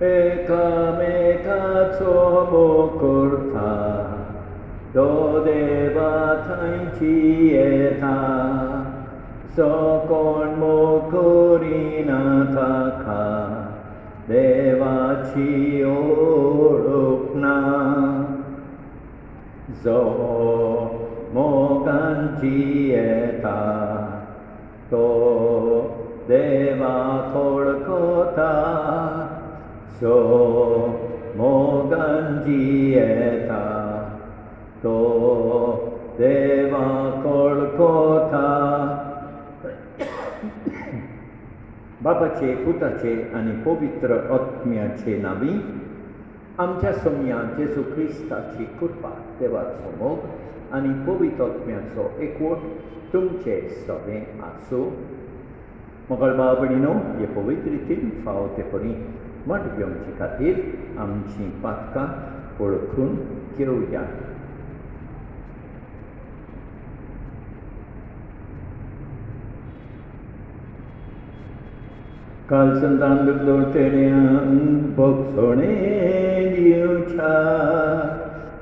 एकामेकाचो मोकुर्ता do deva tainchi eta sokon mokurina taka deva chi orukna zo moganchi eta to deva kolkota so moganchi eta तो देवा कोलकोता बापाचे पुताचे आणि पवित्र आत्म्याचे नावी आमच्या सोम्या जेजू क्रिस्ताची कृपा देवाचो मोग आणि पवित्र आत्म्याचो एकवट तुमचे सगळे आसूं मोगळ भाव भयणीनो हे पवित्र रितीन फावो ते परी मठ घेवचे खातीर आमची पातकां वळखून घेवया काल संतान दुर्दोतेण्यान भोगसोणे दिवच्या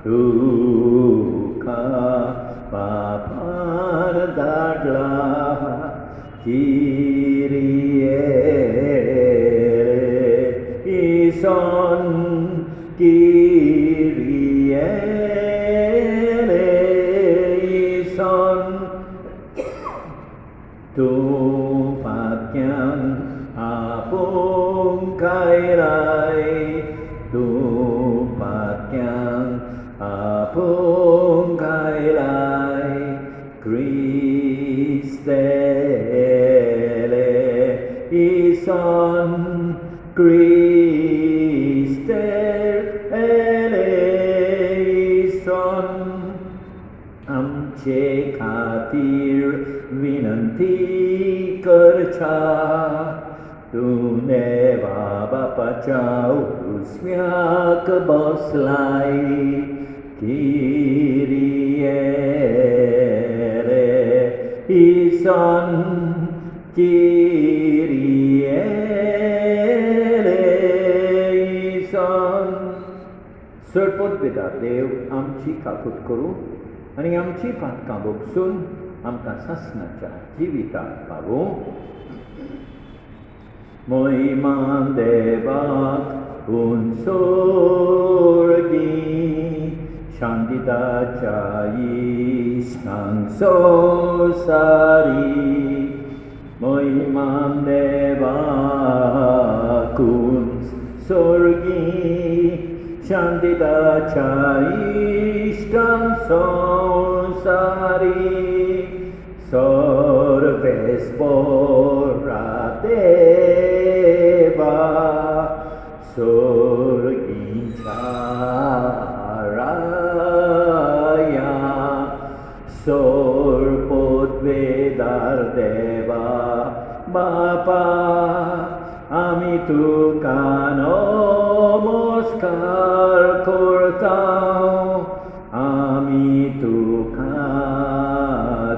तुका पापार धाडला किरिये इसन किरिये इसन तू पाक्यान apung kairai tu pakyang apung kairai Christele ison Christele ison amche khatir vinanti karcha तूने बापाच्या उस्म्याक बसलाय किरिये रे इसन किरिये रे इसन सरपट बेदा देव आमची काकूट करूं आनी आमची पातकां भोगसून आमकां सासणाच्या जिविताक पावूं Moiman devak unsorgi Shandita chayis nang sosari Moiman devak unsorgi Shandita chayis nang sosari Sorves Deva Sorgincharaya Sorpot Vedar Deva Bapa Ami tuka namaskar kortao Ami tuka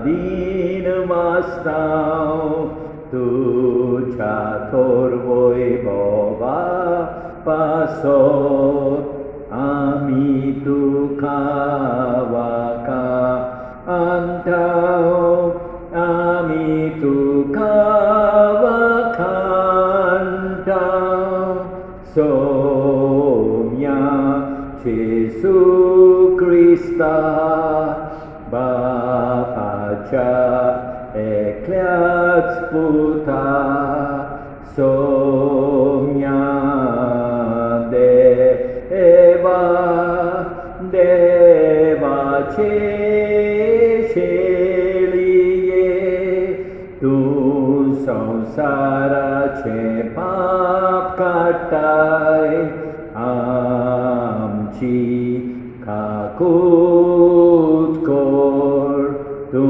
din mastao तुझ्या थोर वैभवा पासत आमी तुका वाका अंताव आमी तुका वाखांताव सोम्या जेजू क्रिस्ता बापाच्या ekliac puta somnia deva deva chesheliye tu samsarache pap katai amchi kakut kor tu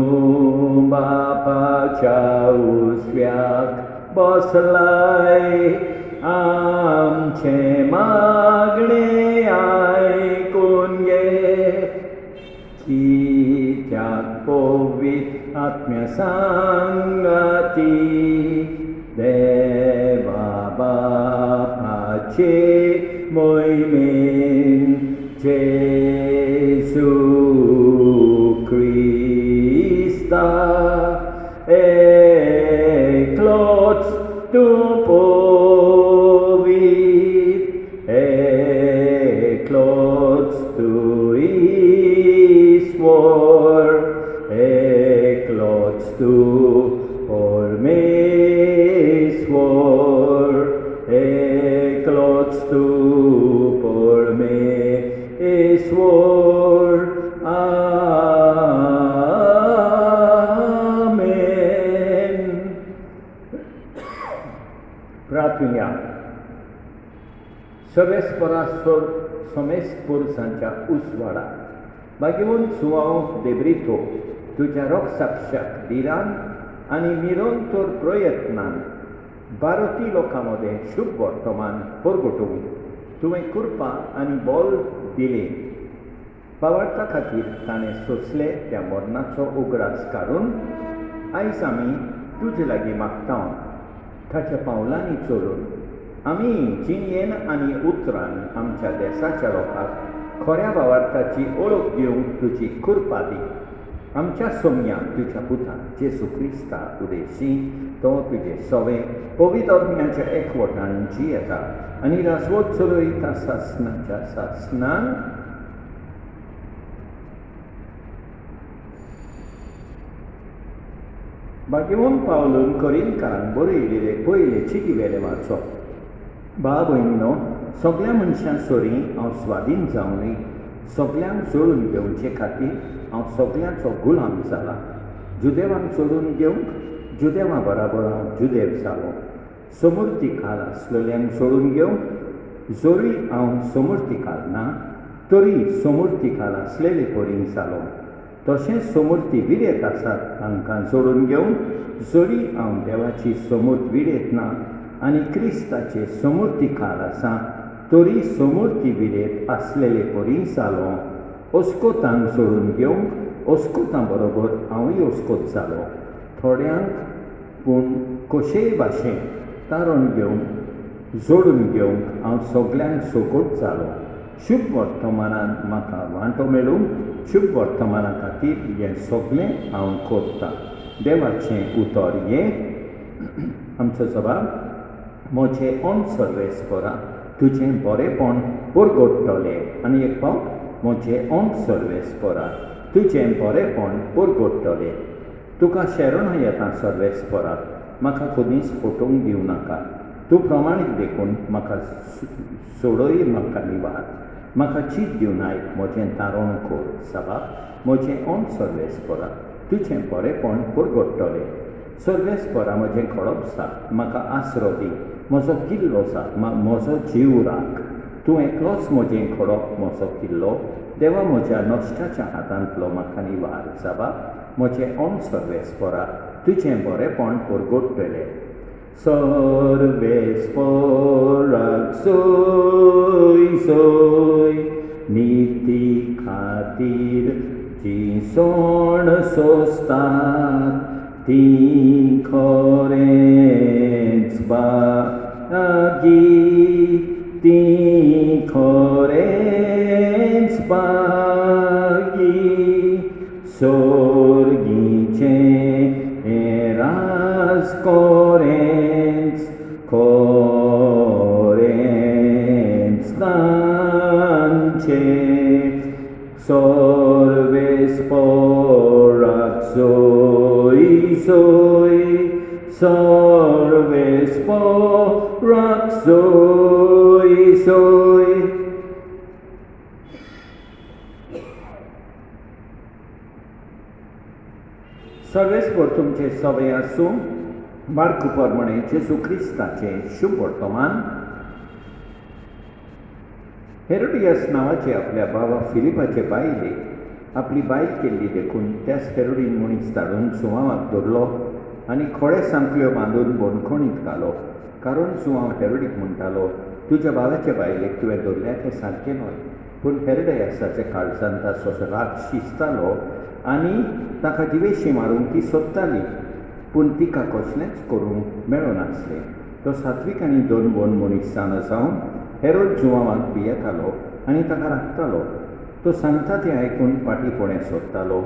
बापाच्या उस्व्याक बसलाय आमचे मागणे आयकून घे कित्याक पवित्र आत्म्या सांगाती देवा बापाची बाबाचे मोहिमेन जेसू Christa eklots tu povit eklots tu isvor eklots tu pormesvor eklots tu pormesvor Amen. प्रार्थना सर्वेस्परासोर समेस्त पुरुषांच्या उसवाडा बागेवून सुवाओ देब्रितो तुझ्या रोग साक्षात दिरान आणि निरंतर प्रयत्नान भारतीय लोकांमध्ये शुभ वर्तमान परगटवून तुवें कृपा आनी बल दिले पावडटा खातीर ताणें सोंसले त्या मरणाचो उगडास काडून आयज आमी तुजे लागीं मागता ताच्या पावलांनी चलून आमी जिणयेन आनी उतरान आमच्या देशाच्या लोकांक खऱ्या भावार्थाची ओळख दिवंक तुजी कृपा दी आमच्या सोमयांक तुज्या पुतान जेसू क्रिस्ता उदेशी तो तुजे सवे पवित्र आत्म्याच्या एकवटान जियेता आनी रासवत चलयता सासणाच्या सासणान बागेवून पावलून करिंदकारांक बरयलेले पयले चिटिवेले वाचप भाव भयणीनो सगळ्या मनशां सोरी हांव स्वाधीन जावनय सगळ्यांक जोडून घेवचे खातीर हांव सगळ्यांचो गुलाम जाला जुदेवांक जोडून घेवंक जुदेवा बराबर हांव जुदेव जालो समृद्धीकाल आसलेल्यांक जोडून घेवंक जोरी हांव समृद्धीकाल ना तरी समृद्धीकाल आसलेले परीन जालो तशेंच समृद्धी विरेत आसात तांकां जोडून घेवंक जोरी हांव देवाची समूर्त विरेत ना आनी क्रिस्ताचे समृद्धीकाल आसा तरी समृद्धी विरेत आसलेले परी जालो ओस्कोतांक जोडून घेवंक ओस्कोतां बरोबर हांवूय ओस्कोत जालो थोड्यांक पूण कशेय भाशेन तारण घेवंक जोडून घेवंक हांव सगळ्यांक सोगोट जालो शुभ वर्तमानान म्हाका वांटो मेळूंक शुभ वर्तमाना खातीर हें सगळें हांव करतां देवाचें उतर हें आमचो जबाब म्हजें ऑन सर्वेस करा तुजें बरेंपण परगडटलें आनी एक फावट म्हजें ऑन सर्वेस करा तुजें बरेंपण परगडटलें तुका शेरोना येता सर्वेस करात म्हाका कधीच फटोवंक दिवं नाका तूं प्रमाणीत देखून म्हाका सोडय म्हाका निवार म्हाका चीत दिवं नायक म्हजें तारण कर साबाब म्हजें ऑन सर्वेस करा तुजें बरेंपण परगडटलें सर्वेस करा म्हजें घडप सा म्हाका आसरो दी म्हजो किल्लो सा म्हजो जीव राख तूं एकलोच म्हजें घडप म्हजो किल्लो देवा म्हज्या नश्टाच्या हातांतलो म्हाका निवार साबाब म्हजें ऑन सर्वेस करा तुजें बरेंपण परगडटलें सर्वेस पराक सोय सोय नीती खातीर जी सोण सोंसतात ती खरेंच बागी ती खरेंच बागी सोर्गीचें राज खरेंच खरेंच तांचें सर्वेस पराक सोय सोय सर्वेस पराक सोय सोय सर्वेस पर तुमचे सवय आसूं मार्क प्रमाणे जेजू क्रिस्ताचें शुभ वर्तमान हेरोडियास नांवाचे आपल्या भावा फिलिपाचे बायले आपली बायल केल्ली देखून त्याच हेरोडीन मनीस धाडून सुवाळाक दवरलो आनी खोडे सांकल्यो बांदून बंदखणींत घालो कारण सुवाळ हेरोडीक म्हणटालो तुज्या भावाचे बायलेक तुवें दवरल्या तें सारकें न्हय पूण हेरोडियासाच्या काळजांत ताचो राग शिजतालो आनी ताका दिवेशी मारूंक ती सोदताली पूण तिका कसलेंच करूंक मेळनासलें तो सात्वीक आनी दोन मनीस जावन हेरोड जुवांवाक भियेतालो आनी ताका राखतालो. तो सांगता तें आयकून फाटीं फुडें सरतालो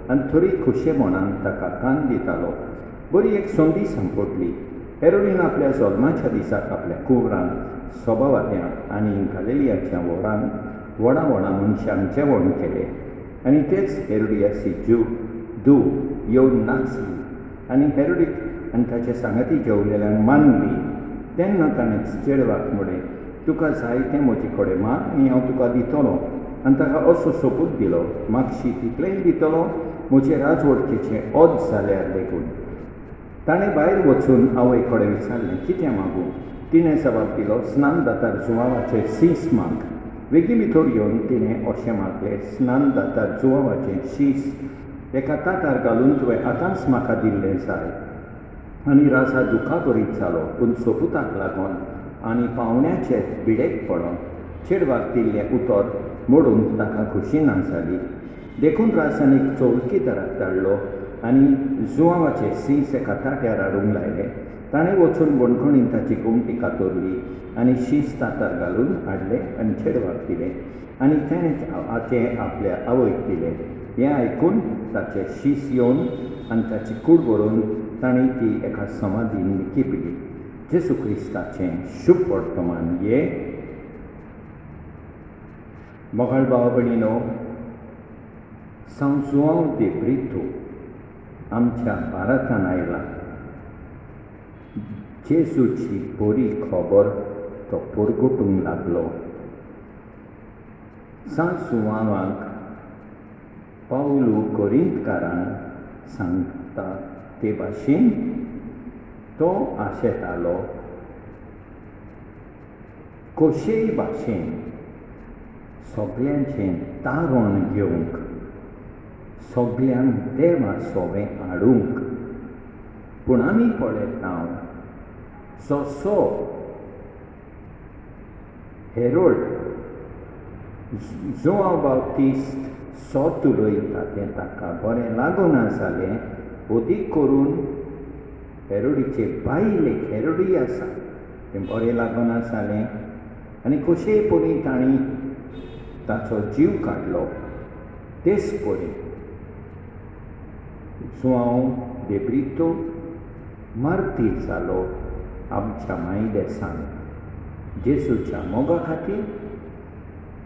आनी थोडी खुशेपणान ताका कान दितालो. बरी एक संदी सांपडली. हेरोडीन आपल्या जल्माच्या दिसाक आपल्या कुवरांक, सभावाद्यांक आनी गालिलियाच्या व्हडा मनशांक जेवण केलें. आनी तेच हेरोडियासी धूव येवन नाचली आनी हेरोडीक आनी ताचे सांगाती जेवलेल्यांक मानली. तेन्ना ताणें चेडवाक म्हणलें, तुका जाय तें म्हजे कडेन माग आनी हांव तुका दितलों. आनी ताका असो सोपूत दिलो, मागशी तितलेंय दितलो म्हजे राजवटकेचें ओत जाल्यार लेगून. ताणें भायर वचून आवय कडेन विचारलें, कितें मागूं? तिणें जबाब दिलो, स्नान जातार जुवांवाचें शीस माग. वेगी भितर येवन तिणें अशें मागलें, स्नान जातार जुवांवाचें शीस एका ताटार घालून तुवें आतांच म्हाका दिल्लें जाय. आनी राजा दुखा भरीत जालो, पूण सोपुताक लागून आनी पावण्याचे भिडेक पडोन चेडवाक दिल्लें उतर मोडून ताका खुशी ना जाली. देखून राजान एक चौकीदाराक धाडलो आनी जुवांवाचें शीस एका ताट्यार हाडूंक लायलें. ताणें वचून बणकणीन ताची गुमटी कातरली आनी शीस ताटार घालून हाडलें आनी चेडवाक दिलें. आनी तेणें तें आपल्या आवयक दिलें. हें आयकून ताचें शीस येवन आनी ताची कूड भरून ताणें ती एका समाधीन लिपली. जेसू क्रिस्ताचें शुभ वर्तमान हे. मोगाळ भाव भयणीनो, São João de Brito आमच्या भारतान आयला. जेजूची बरी खबर तो परगटूंक लागलो. सांज जुवांवाक पावलू कोरिंतकारांक सांगता ते भाशेन तो आशेतालो. कशेय भाशेन सगळ्यांचें तारण घेवंक, सगळ्यांक देवा सोबें हाडूंक. पूण आमी पळयता जसो हेरोड जोआंव बाप्तिस्त सोत उलयता तें ताका बरें लागना जालें. अदीक करून हेरोडीचे बायल हेरोडी आसा तें बरें लागना जालें आनी कशेय परी तांणी ताचो जीव काडलो. तेच परी जुआंव de Brito मार्तीर जालो आमच्या मायदेसान. जेजूच्या मोगा खातीर,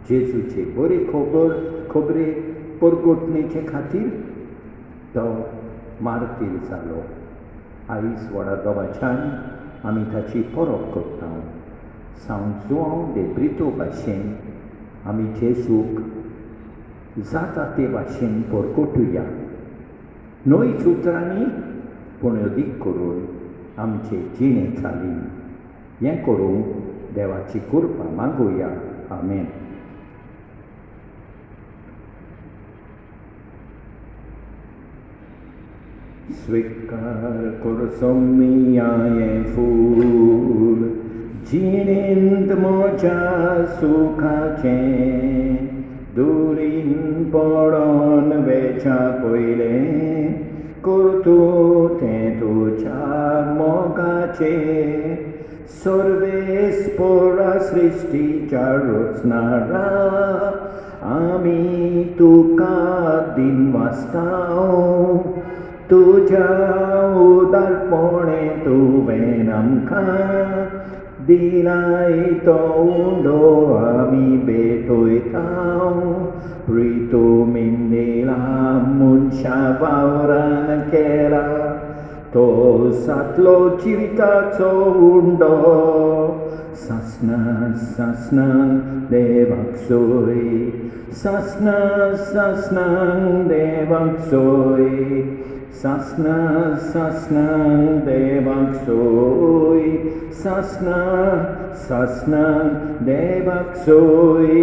जेजूचे बरे खबरे परगटणेचे खातीर तो मार्तीर जालो. आयज व्हडा दबाच्यान आमी ताची परब करता. सांव जुआंव de Brito भाशेन आमी जेजूक जाता ते भाशेन परगटुया. नोईच उतरांनी पूण अदीक करून आमचे जिणे चालीन. हें करूंक देवाची कृपा मागुया. आमेन. स्वीकार करचो हें फूल जिणेंत म्हज्या सुखाचें. दुरीन पडोन वेच्या पयलें कर तूं तें तुज्या मोगाचें. सर्वेस्परा सृश्टीच्या रचणारा आमी तुका दिन वाचतां. तुज्या उदारपणे तुवें आमकां दिलाय तो उंडो आमी भेटयतां. प्रितुमीन दिला मनशा वावरान केला तो सातलो जिविताचो उंडो. सासना सासना देवाक सोय, सासना सासना देवाक सोय, सासना सासना देवाक सोय, सासना सासना देवाक सोय.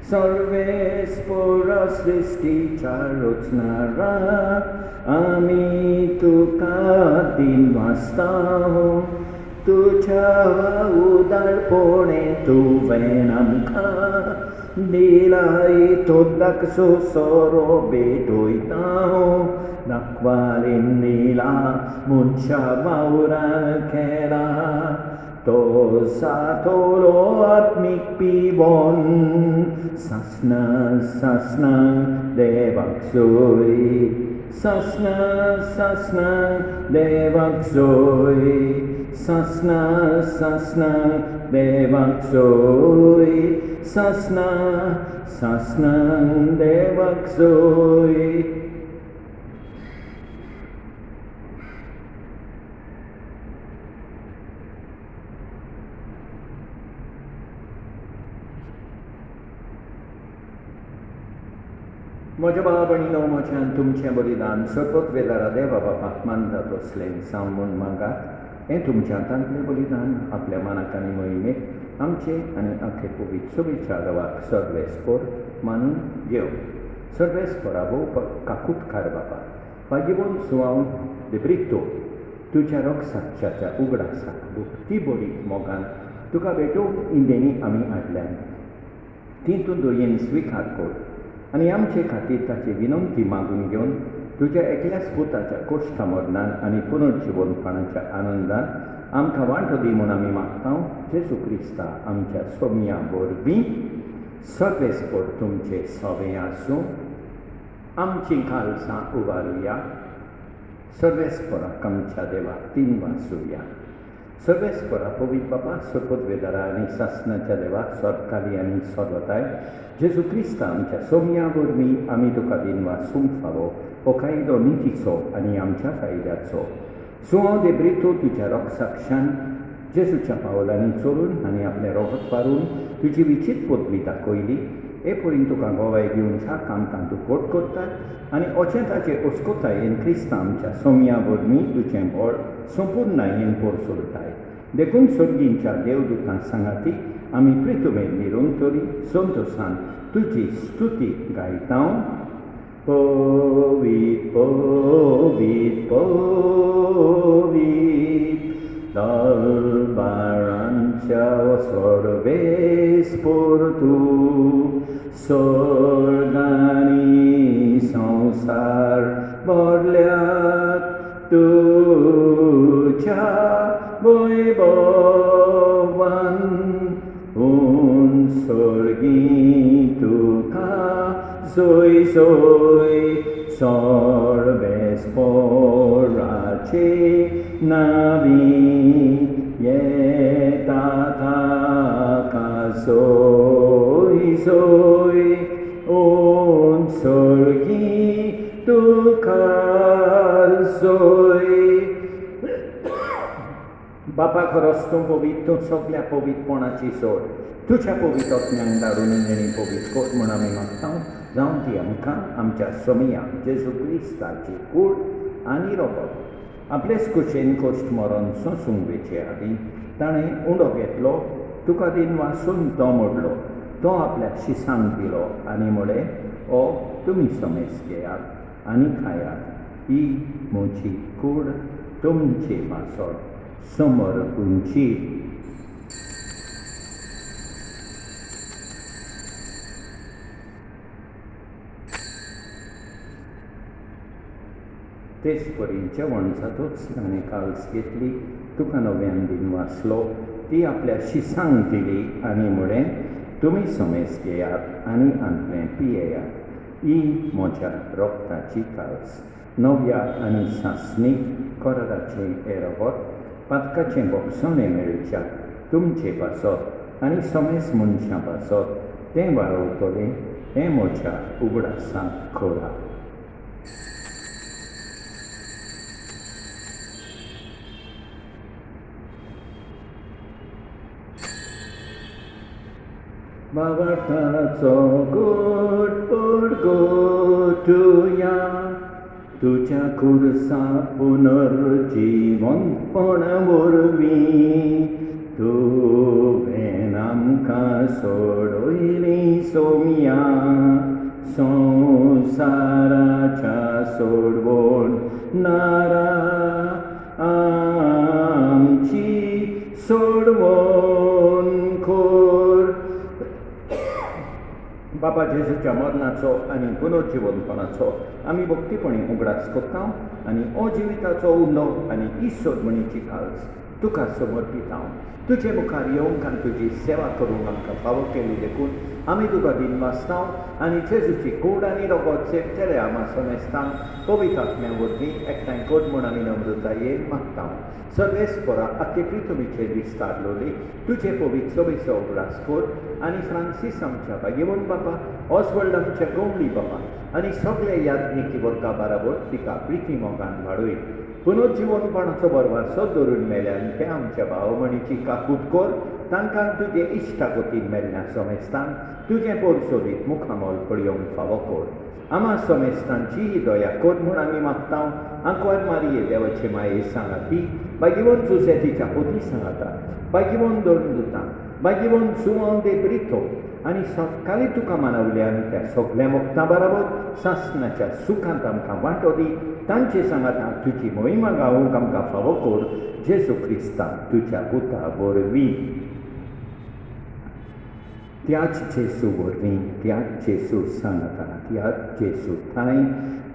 सर्वेस्पर सृष्टीच्या रचणारा आम्ही तुका दिन वाचता तुझ्या उदारपणे तुवें आमकां दिलाय तो दाखसो सोरो भेटयता दाखवारीन दिला मनशा वावरान केला तो सातोलो आत्मीक पिवोन सासना सासना देवाक जोय सासना सासना देवाक जोय सासना सासना देवाक जोय सासना सासना देवाक जोय म्हज्या बाबणीनो म्हज्यान तुमचें बलिदान सतत वेदारा देवा बापाक मानतात तसलें सांगून मागात हें तुमच्या हातांतलें बलिदान आपल्या मानाक आनी मोहिमेक आमचे आनी आखे पवित्र सुबेच्या गांवाक सर्वेस्पर मानून घेव सर्वेस्परा भोव काकुटकार बापा पागिबोन सुवांव देब्रितो तुज्या रोगसाच्या उगडासाक ती बरी मोगान तुका भेटोवंक इंदेनी आमी हाडल्यान ती तूं दोयेन स्विकार कर आनी आमचे खातीर ताची विनंती मागून घेवन तुज्या एकल्याच पुताच्या कोश्टा मरणान आनी पुनर्जिवनपणाच्या आनंदान आमकां वांटो दी म्हूण आमी मागता जेजू क्रिस्ता आमच्या सोम्या वरवीं सर्वेस्पर तुमचे सवें आसूं आमची खालसां उबारुया सर्वेस्पराक आमच्या देवाक तीन वासुया सर्वेस्परा पवित्र बापा सपत वेदारा आनी सासनाच्या देवाक सदकाली आनी सदताय जेजू क्रिस्ता आमच्या सोम्या वरवीं आमी तुका दिन वासूंक फावो हो कायदो नितीचो आनी आमच्या फायद्याचो सुवांव देब्रितो तुज्या रोगसाक्षान जेजूच्या पावलांनी चलून आनी आपलें रोगत पारून तुजी विचित पदवी दाखयली हे परीन तुका गोवाय दिवन ज्या कामकां तूं कोट करतात आनी अशें ताचे अस्कोतायेन क्रिस्ता आमच्या सोम्या वरवीं तुजें बळ संपूर्णायेन पोरसोलताय देखून सर्गींच्या देवदूतां सांगाती आमी प्रितुमेन निरंतरी संतोशान तुजी स्तुती गायता पवित पवित पवित दरबारांच्या सर्वेस्पर तूं स्वर्गानी संसार भरल्यात तुझ्या वैभवान सर्गी तुका जोय जोय सर्वेस्पराचे नावी येता ताका जोय जोय सर्गी तुका जोय बापा खरोच तूं पवित्र तूं सगळ्या पवित्रपणाची सोड तुझ्या पवित्र आत्म्यांक धाडून आनी पवित्र कोट म्हूण आमी मागता जावं ती आमकां आमच्या सोमया जेजू क्रिस्ताची कूड आनी रोगत आपलेच कुशेन कोश्ट मरण सोंसूंक वेचे आदी ताणें उंडो घेतलो तुका दिन वासून तो मोडलो तो आपल्या शिसांक दिलो आनी म्हळें ओ तुमी समेज घेयात आनी खायात ही म्हजी कूड तुमची वासोड समोर उंची तेच परी जेवण जातूच ताणें काळस घेतली तुका नव्यान दिन वाचलो ती आपल्या शिसांक दिली आनी म्हळें तुमी समेज घेयात आनी आंतलें पियेयात ही म्हज्या रोगताची काळस नव्या आनी सासणीक कोरादाचें हें रगत पातकाचें बोगसोणें मेळच्या तुमचे पासत आनी समेज मनशां पासत तें वाळवतलें हें म्हज्या उगडासाक खोरा भावार्थाचो गोड पडगोटुया तुझ्या खुर्सा पुनर्जीवनपण वरवीं तुवें आमकां सोडयली सोम्या सोडवून बापा जेजूच्या मरणाचो आनी पुनर्जीवनपणाचो आमी भक्तीपणी उगडास कोत्ता आनी अजिविताचो उंडो आनी इश्वरमणीची काळज तुका समर्पिता. तुजे मुखार येवंक आनी तुजी सेवा करूंक आमकां फावो केली देखून आमी तुका दिनवासता आनी जेजूची कूड आनी रगत सेवतले आमा सोमेस्तान पवित्र आत्म्या वरवीं एकठांय कर म्हूण आमी नम्रतायेन मागता. सर्वेस्परा आख्खे पृथ्वीचेर विस्तारलोली तुजे पवित्र सभेचो उगडास कर आनी फ्रांसीस आमच्या भाग्यवन बापा, ऑस्वल्ड आमच्या गवळी बापा आनी सगळे याज्ञिकी वर्गा बराबर तिका प्रिती मोगान वाडय. पुनर्जीवनपणाचो बरवासो धरून मेल्यान ते आमच्या भावमणीची काकूट कर. तांकां तुजे इश्टागतीन मेल्ल्या सोमेस्तान तुजें पोरसोदीत मुखामोल पळयोवंक फावो कर. आमा सोमेस्तांची ही दया कर म्हूण आमी मागता. आंकवार मारये देवाचे माये सांगाती, भाग्यवन जुसेतीच्या पोती सांगाता, भाग्यवन दोंडुता, भाग्यवन सुवां दे ब्रितो आनी सकाळी तुका मानवल्यान त्या सगळ्या मुक्ता बरोबर सासणाच्या सुखांत आमकां वांटो दी. तांचे सांगाता तुजी मोहिमा गावूंक आमकां फावो कर. जेजू क्रिस्ता तुज्या पुता वरवीं. त्याच जेजू वरवीं, त्याच जेजू सांगाता, त्याच जेजू थंय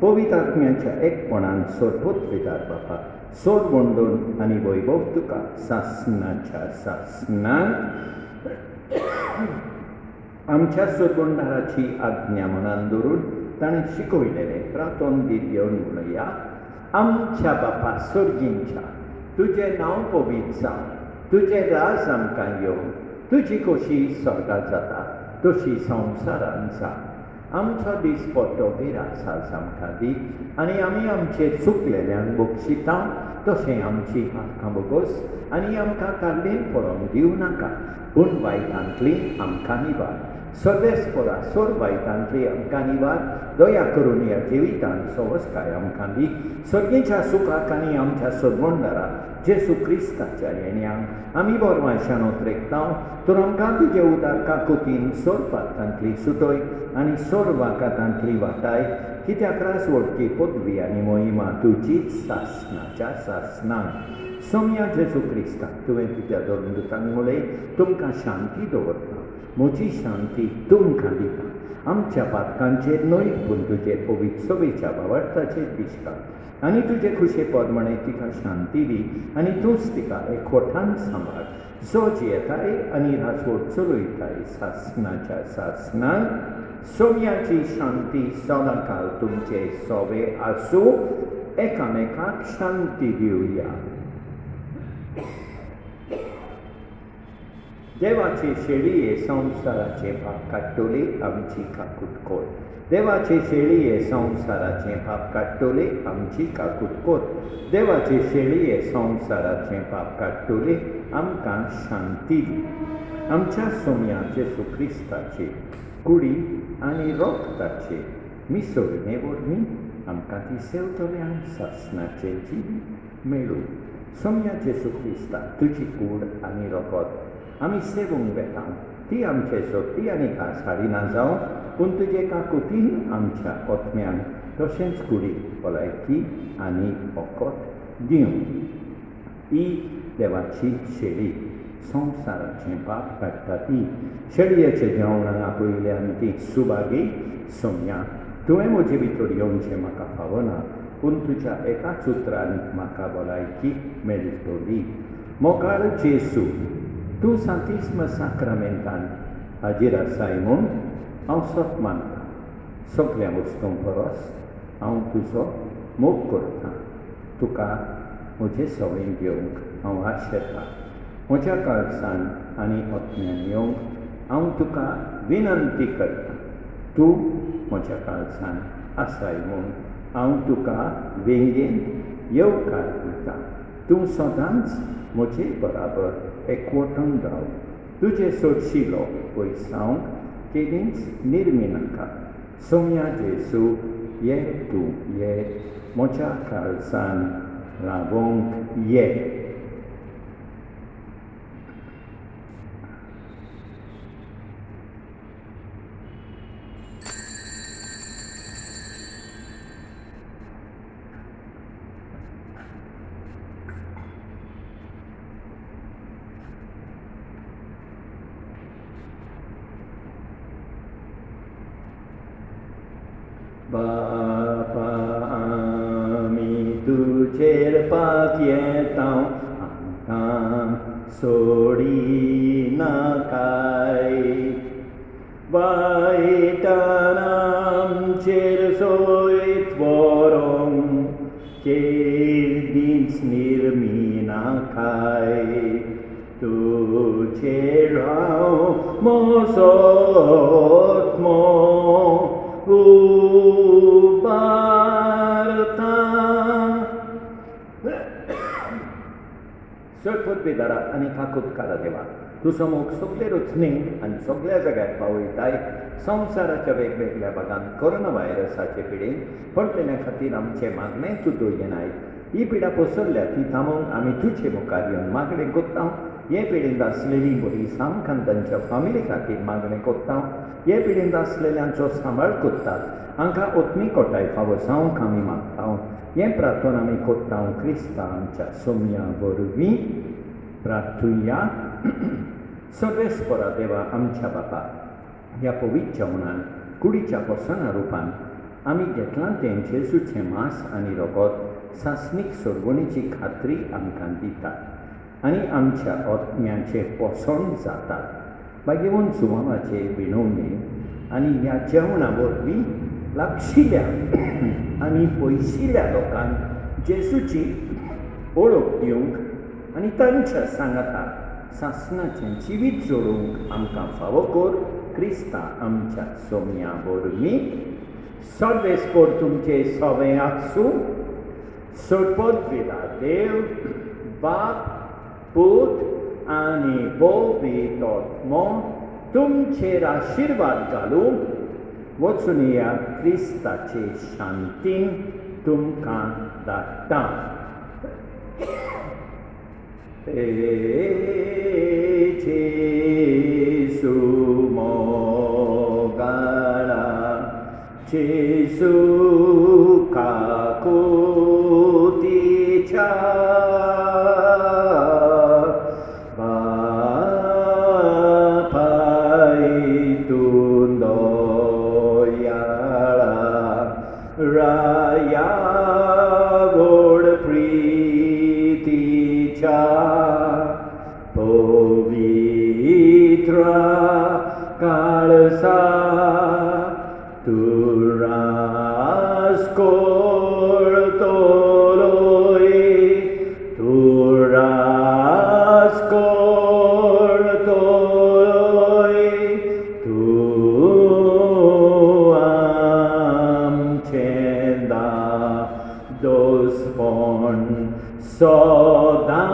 पवित्र आत्म्याच्या एकपणान सर्वोत्विदार बापा सोड वंडोन आनी वैभव तुका सासणाच्या सासणान आमच्या सोडवंडाराची आज्ञा मनान दवरून ताणें शिकयलेलें प्रार्थोन दीत येवन म्हणया. आमच्या बापा सर्गींच्या तुजें नांव पवित्र जावं, तुजें राज आमकां येवं, तुजी खोशी स्वर्गांत जाता तशी संवसारांत जा. आमचो दिसपट्टो भिरास आज आमकां दी आनी आमी आमचे चुकलेल्यांक बक्षिता तशें आमची हातकां बोगोस आनी आमकां काल्लीन पडोवंक दिवं नाका, पूण वायटांतली आमकां निवार. सर्वेस्परा सोर वायटांतली आमकां निवार. दया करून ह्या जिवितांत सवस्काय आमकां दी. सर्गेच्या सुखाक आनी आमच्या सोडवंडारा जेजू क्रिस्ताच्या येण्याक आमी बोरवांशान उतरेकता. तर आमकां तुजे उदार काकुतीन सोर पात्रांतली सुटय आनी सोर वाकातांतली वाटाय, कित्याक रास वडकी पदवी आनी मोहिमा तुजीच सासणाच्या सासणान. सोम्या जेजू क्रिस्ता तुवें तुज्या दोरदूतांक मुळे तुमकां शांती दवरता. म्हजी शांती तुमकां दिता. आमच्या पातकांचेर न्हय पूण तुजे पवित्र सभेच्या भावार्थाचेर दिसता आनी तुजे खुशे पोरमणे तिका शांती दी आनी तूंच तिका एकवटान सांबाळ. जो जियेताय आनी रासवड चलयताय सासणाच्या सासणान. सोम्याची शांती सदांकाळ तुमचे सोबे आसूं. एकामेकाक शांती दिवया. देवाचे शेळये संवसाराचे पाप काडटोले आमची काकूट कर. देवाचे शेळये संवसाराचे पाप काडटोले आमची काकूट कर. देवाचे शेळये संवसाराचे पाप काडटोले आमकां शांती दी. आमच्या सोम्या जेजू क्रिस्ताचे कुडी आनी रोगताचे मिसळणे वरवीं आमकां ती सेवतल्यांक सासणाचे जिवीत मेळूं. सोम्या जेजू क्रिस्ता तुजी कूड आनी रोगत आमी सेवूंक वेता. ती आमचे सोटी आनी खास हाडिना जावं, पूण तुजे काकुतीन आमच्या ओतम्यांक तशेंच कुडीक भलायकी आनी ओकोत दिवं. ही देवाची शेळी संवसाराचें पाप काडटा ती. शेळयेचे जेवणाक आपयल्यान ती सुभागी सोम्या तुवें म्हजे भितर येवचें म्हाका फावना, पूण तुज्या एकाच उतरान म्हाका भलायकी मेळटली. मोगाळ जेजू तूं सांतिस्म साक्रामेंतान हाजीर आसाय म्हूण हांव सोप मानता. सगळ्या वस्तूंक परस हांव तुजो मोग करतां. तुका म्हजे सवयी घेवंक हांव आशेतां. म्हज्या काळजान आनी ओतम्यान येवंक हांव तुका विनंती करतां. तूं म्हज्या काळजान आसाय म्हूण हांव तुका वेंगेन येवकार दितां. तूं सदांच म्हजे बराबर एकवटून राव. तुजे सोडशिलो पयसावंक केदींच निर्मी नाका. सोम्या जेजू ये तूं ये म्हज्या काळजान रावोंक ये. बापा आमी तुजेर पात येतां आमकां सोडी नाकाय वायटान आमचेर सोयत व्हरोंक केदींच निर्मी नाकाय तुजेर हांव मोसोत्मो उबारतां. सरपत बेदारा आनी काकुतकारा देवा, तुजो मोग सगळे रचणेक आनी सगळ्या जाग्यार पावयताय. संवसाराच्या वेगवेगळ्या भागांत कोरोना व्हायरसाचे पिडेन पडलेल्या खातीर आमचे मागणें तूं दोयनाय. ही पिडा पसरल्या ती थांबोवंक आमी तुजे मुखार येवन मागणें कोत्ता. हे पिडेंत आसलेली बरी सामकान तांच्या फामिली खातीर मागणें कोत्ता. हे पिडेंत आसलेल्यांचो सांबाळ कोत्तात. हांकां ओतमी कोटाय फावो जावंक आमी मागता. हें प्रार्थना आमी कोत्ता क्रिस्ता आमच्या सोम्या वरवीं प्रार्थुया. सर्वेस्परा देवा आमच्या बापा, ह्या पवित्र जेवणान कुडीच्या पोसना रुपान आमी घेतलां तें जेजूचें मांस आनी रगत सासणीक सोडवणेची खात्री आमकां दितात आनी आमच्या आत्म्याचें पोसण जातात. भाग्यवन सुवामाचे विणवणे आनी ह्या जेवणा वरवीं लागशिल्ल्या आनी पयशिल्ल्या लोकांक जेजूची ओळख दिवंक आनी तांच्या सांगाताक सासणाचें जिवीत जोडूंक आमकां फावो कर. क्रिस्ता आमच्या सोम्या वरवीं. सर्वेस्पर तुमचे सवें आसूं. सरपत वेदा देव, बाप, पूत आनी पवित्र आत्मो तुमचेर आशिर्वाद घालूं. वचून या क्रिस्ताचे शांतीन तुमकां धाडटा. जेजू मोगाळा, जेजू काकुतीच्या बापायतून दोयाळा राया गोड प्रीतीच्या पवित्र काळसा तुरास कोळतोलोय, तुरास कोळतोलोय, तूं आमचें दोसपण सदां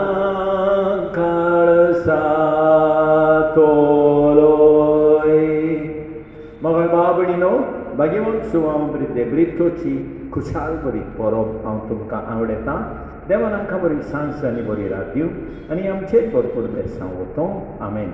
काळसा तोलोय. मग बाबणीनो, भाग्यवंत सुवाम ब्रितोची खुशाल बरी परब हांव तुमकां आवडटा. देवान आमकां बरी सांज आनी बरी रात दिवं आनी आमचेर भरपूर बेसांव वतो. आमेन.